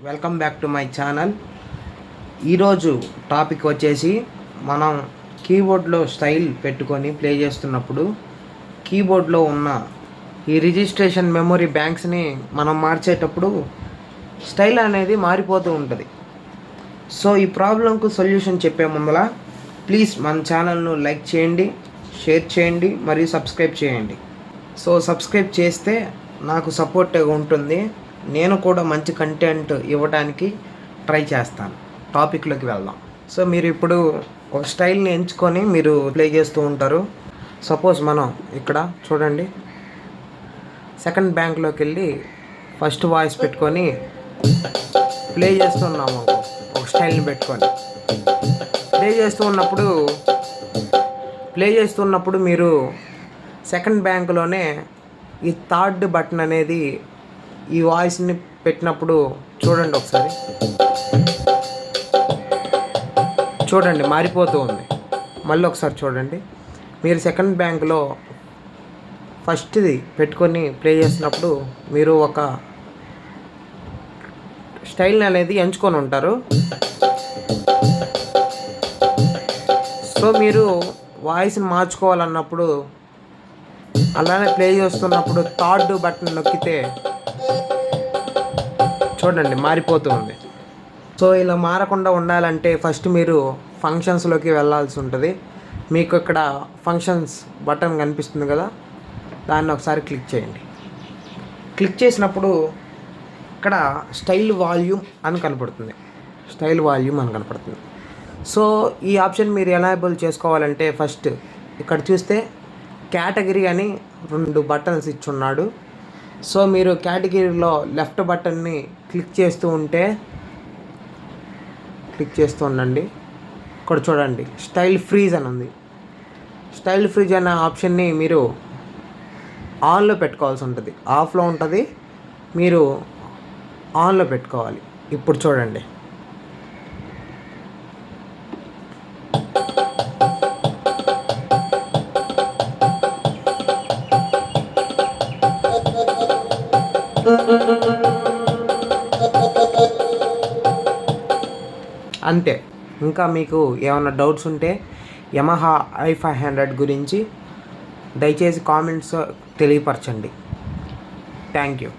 Welcome back to my channel. ఈరోజు topic వచ్చేసి మనం కీబోర్డ్లో స్టైల్ పెట్టుకొని ప్లే చేస్తున్నప్పుడు కీబోర్డ్లో ఉన్న ఈ రిజిస్ట్రేషన్ మెమొరీ బ్యాంక్స్ని మనం మార్చేటప్పుడు స్టైల్ అనేది మారిపోతూ ఉంటుంది. సో ఈ ప్రాబ్లంకు సొల్యూషన్ చెప్పే ముందల ప్లీజ్ మన ఛానల్ను లైక్ చేయండి, షేర్ చేయండి మరియు సబ్స్క్రైబ్ చేయండి. సో సబ్స్క్రైబ్ చేస్తే నాకు సపోర్ట్గా ఉంటుంది. నేను కూడా మంచి కంటెంట్ ఇవ్వడానికి ట్రై చేస్తాను. టాపిక్లోకి వెళ్దాం. సో మీరు ఇప్పుడు ఒక స్టైల్ని ఎంచుకొని మీరు ప్లే చేస్తూ ఉంటారు. సపోజ్ మనం ఇక్కడ చూడండి, సెకండ్ బ్యాంక్లోకి వెళ్ళి ఫస్ట్ వాయిస్ పెట్టుకొని ప్లే చేస్తున్నాము. ఒక స్టైల్ని పెట్టుకొని ప్లే చేస్తున్నప్పుడు మీరు సెకండ్ బ్యాంక్లోనే ఈ థర్డ్ బటన్ అనేది ఈ వాయిస్ని పెట్టినప్పుడు చూడండి, ఒకసారి చూడండి మారిపోతూ ఉంది. మళ్ళీ ఒకసారి చూడండి, మీరు సెకండ్ బ్యాంక్లో ఫస్ట్ది పెట్టుకొని ప్లే చేసినప్పుడు మీరు ఒక స్టైల్ని అనేది ఎంచుకొని ఉంటారు. సో మీరు వాయిస్ని మార్చుకోవాలన్నప్పుడు అలానే ప్లే చేస్తున్నప్పుడు థర్డ్ బటన్ నొక్కితే చూడండి మారిపోతూ ఉంది. సో ఇలా మారకుండా ఉండాలంటే ఫస్ట్ మీరు ఫంక్షన్స్లోకి వెళ్ళాల్సి ఉంటుంది. మీకు ఇక్కడ ఫంక్షన్స్ బటన్ కనిపిస్తుంది కదా, దాన్ని ఒకసారి క్లిక్ చేయండి. క్లిక్ చేసినప్పుడు ఇక్కడ స్టైల్ వాల్యూమ్ అని కనపడుతుంది. సో ఈ ఆప్షన్ మీరు ఎనేబుల్ చేసుకోవాలంటే ఫస్ట్ ఇక్కడ చూస్తే కేటగిరీ అని 2 బటన్స్ ఇచ్చున్నాడు. సో మీరు కేటగిరీలో లెఫ్ట్ బటన్ని క్లిక్ చేస్తూ ఉండండి. ఇక్కడ చూడండి స్టైల్ ఫ్రీజ్ అని ఉంది. స్టైల్ ఫ్రీజ్ అనే ఆప్షన్ని మీరు ఆన్లో పెట్టుకోవాల్సి ఉంటుంది. ఆఫ్లో ఉంటుంది, మీరు ఆన్లో పెట్టుకోవాలి. ఇప్పుడు చూడండి, అంతే. ఇంకా మీకు ఏమైనా డౌట్స్ ఉంటే యమహా i500 గురించి దయచేసి కామెంట్స్ తెలియపరచండి. Thank you.